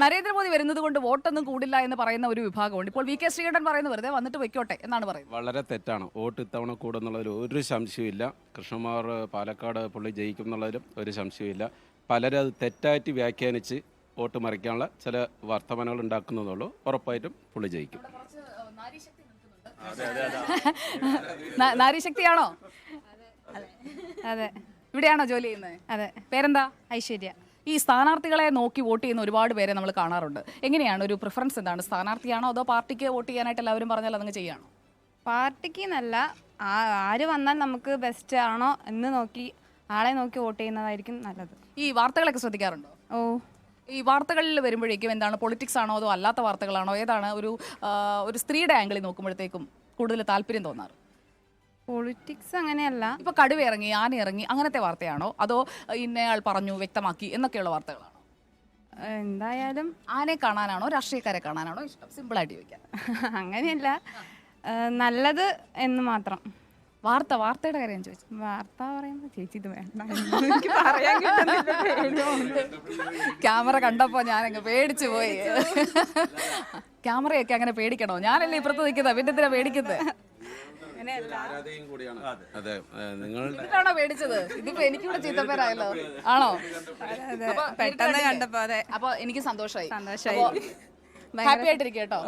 നരേന്ദ്രമോദി വരുന്നത് കൊണ്ട് വോട്ടൊന്നും കൂടില്ല എന്ന് പറയുന്ന ഒരു വിഭാഗമുണ്ട്. ഇപ്പോൾ വി കെ ശ്രീകണ്ഠൻ പറയുന്നത് വെറുതെ വന്നിട്ട് വെക്കോട്ടെ എന്നാണ് പറയുന്നത്. വളരെ തെറ്റാണ്. വോട്ട് ഇത്തവണ കൂടുന്നുള്ളതിൽ ഒരു സംശയമില്ല. കൃഷ്ണകുമാർ പാലക്കാട് പുള്ളി ജയിക്കും എന്നുള്ളതിലും ഒരു സംശയമില്ല. പലരും അത് തെറ്റായിട്ട് വ്യാഖ്യാനിച്ച് വോട്ട് മറിക്കാനുള്ള ചില വർത്തമാനങ്ങൾ ഉണ്ടാക്കുന്നതുള്ളൂ. ഉറപ്പായിട്ടും പുള്ളി ജയിക്കും. നാരീശക്തിയാണോ? അതെ. ഇവിടെയാണോ ജോലി ചെയ്യുന്നത്? അതെ. പേരെന്താ? ഐശ്വര്യ. ഈ സ്ഥാനാർത്ഥികളെ നോക്കി വോട്ട് ചെയ്യുന്ന ഒരുപാട് പേരെ നമ്മൾ കാണാറുണ്ട്. എങ്ങനെയാണ് ഒരു പ്രിഫറൻസ് എന്താണ്? സ്ഥാനാർത്ഥിയാണോ അതോ പാർട്ടിക്ക് വോട്ട് ചെയ്യാനായിട്ട് എല്ലാവരും പറഞ്ഞാൽ അതങ്ങ് ചെയ്യാണോ? പാർട്ടിക്ക് എന്നല്ല, ആര് വന്നാൽ നമുക്ക് ബെസ്റ്റ് ആണോ എന്ന് നോക്കി ആളെ നോക്കി വോട്ട് ചെയ്യുന്നതായിരിക്കും നല്ലത്. ഈ വാർത്തകളൊക്കെ ശ്രദ്ധിക്കാറുണ്ടോ? ഓ, ഈ വാർത്തകളിൽ വരുമ്പോഴേക്കും എന്താണ്, പൊളിറ്റിക്സ് ആണോ അതോ അല്ലാത്ത വാർത്തകളാണോ, ഏതാണ് ഒരു സ്ത്രീയുടെ ആംഗിളിൽ നോക്കുമ്പോഴത്തേക്കും കൂടുതൽ താല്പര്യം തോന്നാറ്? പൊളിറ്റിക്സ് അങ്ങനെയല്ല. ഇപ്പൊ കടുവ ഇറങ്ങി, ആന ഇറങ്ങി, അങ്ങനത്തെ വാർത്തയാണോ അതോ ഇന്നയാൾ പറഞ്ഞു വ്യക്തമാക്കി എന്നൊക്കെയുള്ള വാർത്തകളാണോ? എന്തായാലും ആനയെ കാണാനാണോ രാഷ്ട്രീയക്കാരെ കാണാനാണോ ഇഷ്ടം? സിമ്പിളായിട്ട് ചോദിക്കാം. അങ്ങനെയല്ല, നല്ലത് എന്ന് മാത്രം. വാർത്തയുടെ കാര്യം ചോദിച്ചു. വാർത്ത പറയുമ്പോൾ ചേച്ചി ഇത് വേണ്ട. ക്യാമറ കണ്ടപ്പോ ഞാനങ്ങ് പേടിച്ചു പോയി. ക്യാമറയൊക്കെ അങ്ങനെ പേടിക്കണോ? ഞാനല്ലേ ഇപ്പുറത്ത് നിൽക്കുന്നത്, പിന്നെ എന്തിനാ പേടിക്കുന്നത്? എന്നിട്ടാണോ പേടിച്ചത്? ഇതിപ്പോ എനിക്കിവിടെ ചീത്തപ്പേരായല്ലോ. ആണോ? പെട്ടെന്ന് കണ്ടപ്പോ. അതെ. അപ്പൊ എനിക്ക് സന്തോഷമായി. സന്തോഷമായി. ഹാപ്പി ആയിട്ടിരിക്കും കേട്ടോ.